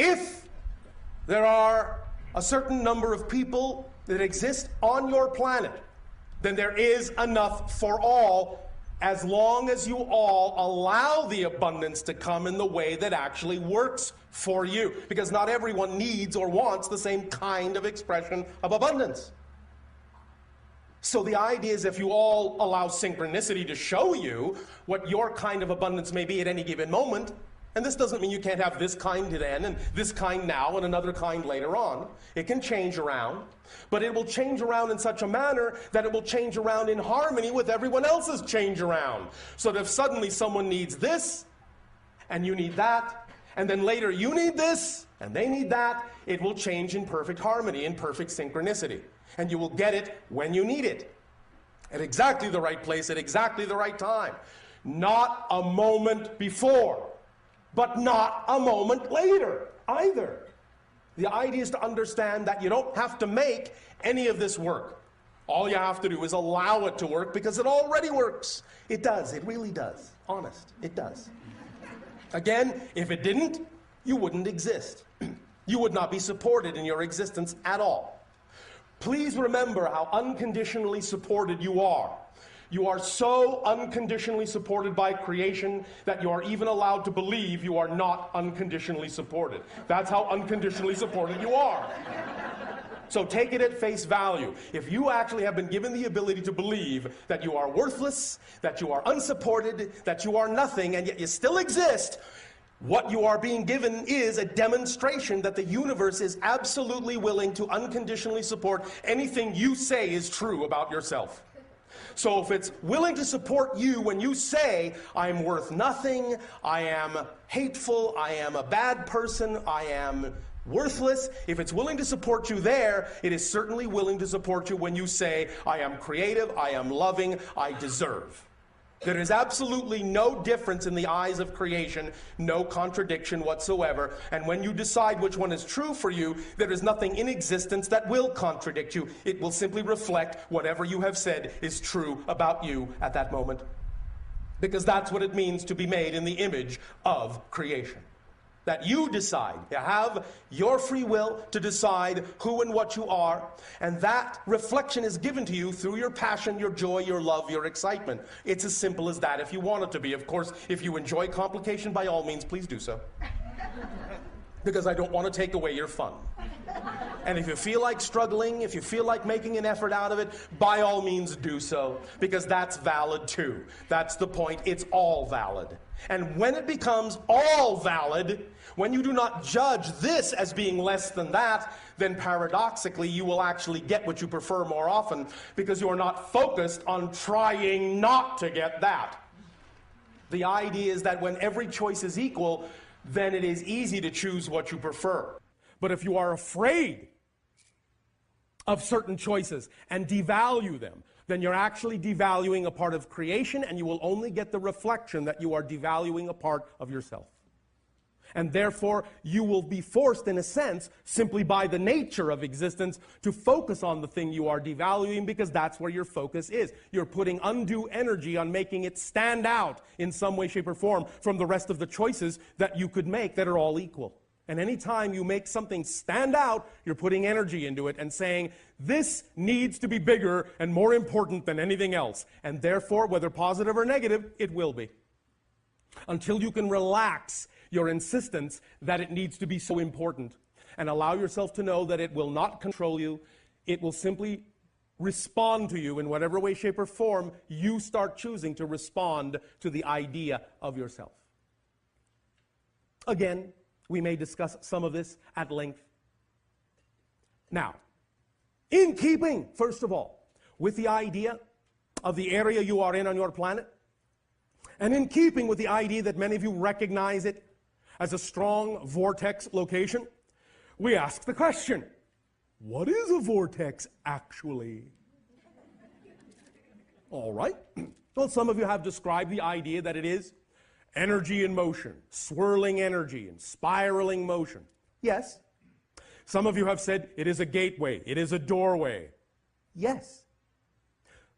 If there are a certain number of people that exist on your planet, then there is enough for all, as long as you all allow the abundance to come in the way that actually works for you. Because not everyone needs or wants the same kind of expression of abundance. So the idea is, if you all allow synchronicity to show you what your kind of abundance may be at any given moment, and this doesn't mean you can't have this kind then, and this kind now, and another kind later on. It can change around, but it will change around in such a manner that it will change around in harmony with everyone else's change around. So that if suddenly someone needs this, and you need that, and then later you need this, and they need that, it will change in perfect harmony, in perfect synchronicity. And you will get it when you need it, at exactly the right place, at exactly the right time. Not a moment before, but not a moment later either. The idea is to understand that you don't have to make any of this work. All you have to do is allow it to work, because it already works. It does. It really does. Honest. It does. Again, if it didn't, you wouldn't exist. You would not be supported in your existence at all. Please remember how unconditionally supported you are. You are so unconditionally supported by creation that you are even allowed to believe you are not unconditionally supported. That's how unconditionally supported you are. So take it at face value. If you actually have been given the ability to believe that you are worthless, that you are unsupported, that you are nothing, and yet you still exist, what you are being given is a demonstration that the universe is absolutely willing to unconditionally support anything you say is true about yourself. So if it's willing to support you when you say, I'm worth nothing, I am hateful, I am a bad person, I am worthless, if it's willing to support you there, it is certainly willing to support you when you say, I am creative, I am loving, I deserve. There is absolutely no difference in the eyes of creation, no contradiction whatsoever. And when you decide which one is true for you, there is nothing in existence that will contradict you. It will simply reflect whatever you have said is true about you at that moment. Because that's what it means to be made in the image of creation. That you decide, you have your free will to decide who and what you are, and that reflection is given to you through your passion, your joy, your love, your excitement. It's as simple as that if you want it to be. Of course, if you enjoy complication, by all means, please do so. Because I don't want to take away your fun. And if you feel like struggling, if you feel like making an effort out of it, by all means do so, because that's valid too. That's the point. It's all valid. And when it becomes all valid, when you do not judge this as being less than that, then paradoxically you will actually get what you prefer more often, because you are not focused on trying not to get that. The idea is that when every choice is equal, then it is easy to choose what you prefer. But if you are afraid of certain choices and devalue them, then you're actually devaluing a part of creation, and you will only get the reflection that you are devaluing a part of yourself. And therefore, you will be forced, in a sense, simply by the nature of existence, to focus on the thing you are devaluing, because that's where your focus is. You're putting undue energy on making it stand out in some way, shape, or form from the rest of the choices that you could make that are all equal. And any time you make something stand out, you're putting energy into it and saying, this needs to be bigger and more important than anything else. And therefore, whether positive or negative, it will be. Until you can relax your insistence that it needs to be so important and allow yourself to know that it will not control you, it will simply respond to you in whatever way, shape, or form you start choosing to respond to the idea of yourself. Again, we may discuss some of this at length. Now, in keeping, first of all, with the idea of the area you are in on your planet, and in keeping with the idea that many of you recognize it as a strong vortex location, we ask the question, what is a vortex actually? All right. Well, some of you have described the idea that it is energy in motion, swirling energy and spiraling motion. Yes. Some of you have said it is a gateway, it is a doorway. Yes.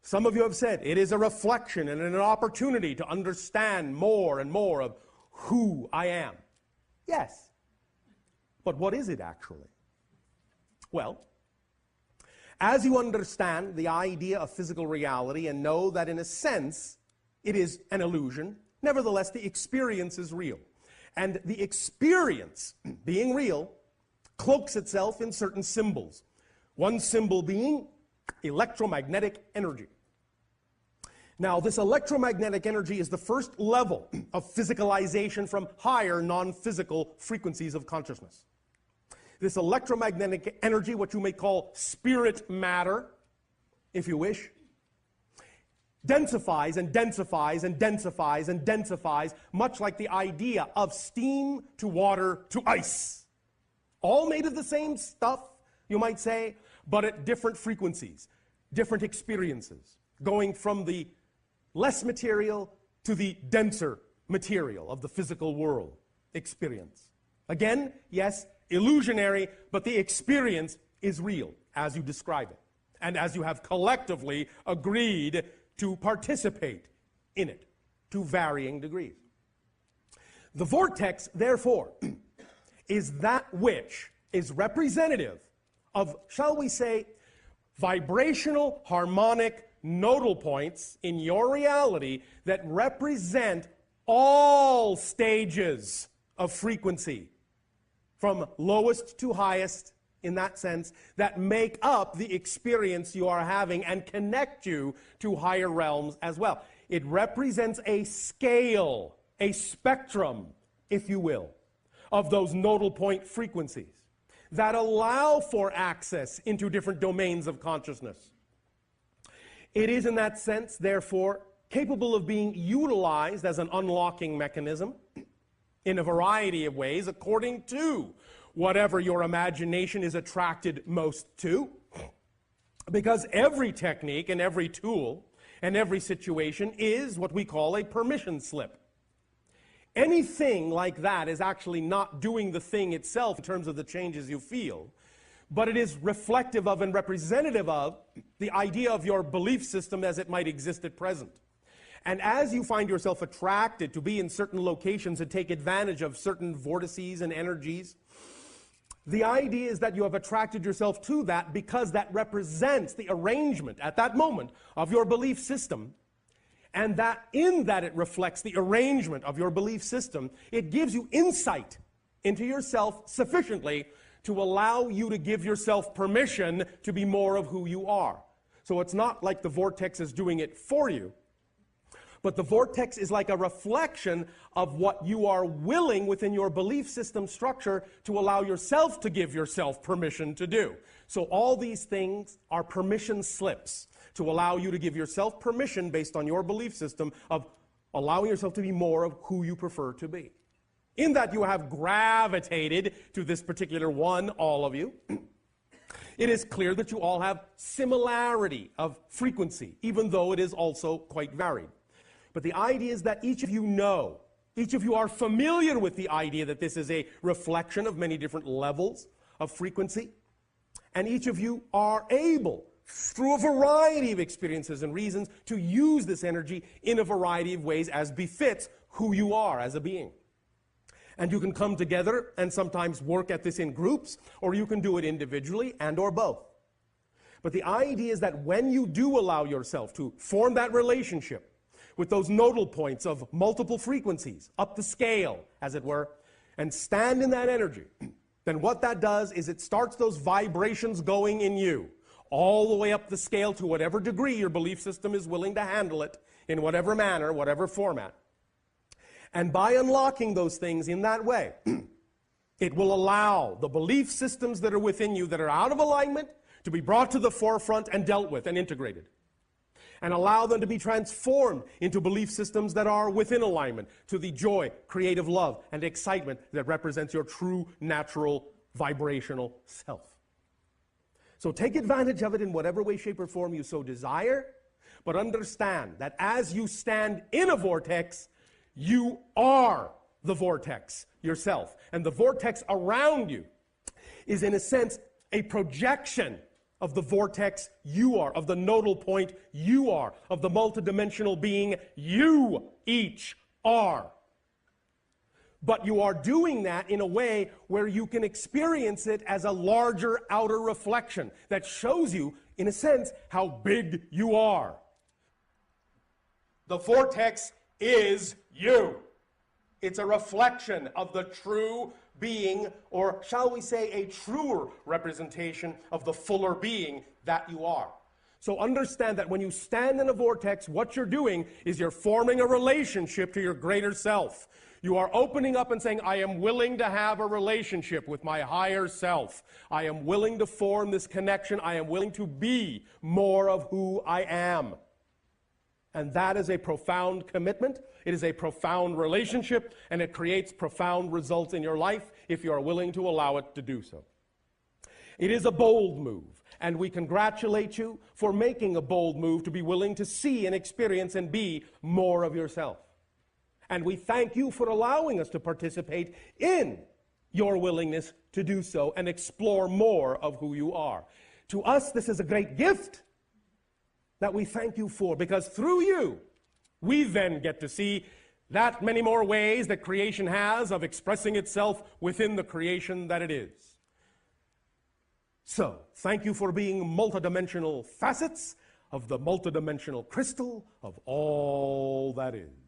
Some of you have said it is a reflection and an opportunity to understand more and more of who I am. Yes. But what is it actually? Well, as you understand the idea of physical reality and know that in a sense it is an illusion, nevertheless the experience is real. And the experience, being real, cloaks itself in certain symbols. One symbol being electromagnetic energy. Now, this electromagnetic energy is the first level of physicalization from higher non-physical frequencies of consciousness. This electromagnetic energy, what you may call spirit matter, if you wish, densifies and densifies and densifies and densifies, much like the idea of steam to water to ice. All made of the same stuff, you might say, but at different frequencies, different experiences, going from the less material to the denser material of the physical world experience. Again, yes, illusionary, but the experience is real as you describe it, and as you have collectively agreed to participate in it to varying degrees. The vortex, therefore, is that which is representative of, shall we say, vibrational, harmonic, nodal points in your reality that represent all stages of frequency, from lowest to highest, in that sense, that make up the experience you are having and connect you to higher realms as well. It represents a scale, a spectrum, if you will, of those nodal point frequencies that allow for access into different domains of consciousness. It is in that sense, therefore, capable of being utilized as an unlocking mechanism in a variety of ways according to whatever your imagination is attracted most to. Because every technique and every tool and every situation is what we call a permission slip. Anything like that is actually not doing the thing itself in terms of the changes you feel, but it is reflective of and representative of the idea of your belief system as it might exist at present. And as you find yourself attracted to be in certain locations and take advantage of certain vortices and energies, the idea is that you have attracted yourself to that because that represents the arrangement at that moment of your belief system, and that in that it reflects the arrangement of your belief system. It gives you insight into yourself sufficiently to allow you to give yourself permission to be more of who you are. So it's not like the vortex is doing it for you, but the vortex is like a reflection of what you are willing within your belief system structure to allow yourself to give yourself permission to do. So all these things are permission slips to allow you to give yourself permission based on your belief system of allowing yourself to be more of who you prefer to be. In that you have gravitated to this particular one, all of you, it is clear that you all have similarity of frequency, even though it is also quite varied. But the idea is that each of you know, each of you are familiar with the idea that this is a reflection of many different levels of frequency, and each of you are able, through a variety of experiences and reasons, to use this energy in a variety of ways as befits who you are as a being. And you can come together and sometimes work at this in groups, or you can do it individually and or both. But the idea is that when you do allow yourself to form that relationship with those nodal points of multiple frequencies, up the scale, as it were, and stand in that energy, then what that does is it starts those vibrations going in you, all the way up the scale to whatever degree your belief system is willing to handle it, in whatever manner, whatever format. And by unlocking those things in that way, it will allow the belief systems that are within you that are out of alignment to be brought to the forefront and dealt with and integrated. And allow them to be transformed into belief systems that are within alignment to the joy, creative love, and excitement that represents your true, natural, vibrational self. So take advantage of it in whatever way, shape, or form you so desire, but understand that as you stand in a vortex, you are the vortex yourself. And the vortex around you is, in a sense, a projection of the vortex you are, of the nodal point you are, of the multidimensional being you each are. But you are doing that in a way where you can experience it as a larger outer reflection that shows you, in a sense, how big you are. The vortex is you. It's a reflection of the true being, or shall we say a truer representation of the fuller being that you are. So understand that when you stand in a vortex, what you're doing is you're forming a relationship to your greater self. You are opening up and saying, I am willing to have a relationship with my higher self. I am willing to form this connection. I am willing to be more of who I am. And that is a profound commitment. It is a profound relationship, and it creates profound results in your life if you are willing to allow it to do so. It is a bold move, and we congratulate you for making a bold move to be willing to see and experience and be more of yourself. And we thank you for allowing us to participate in your willingness to do so and explore more of who you are. To us, this is a great gift that we thank you for, because through you, we then get to see that many more ways that creation has of expressing itself within the creation that it is. So, thank you for being multidimensional facets of the multidimensional crystal of all that is.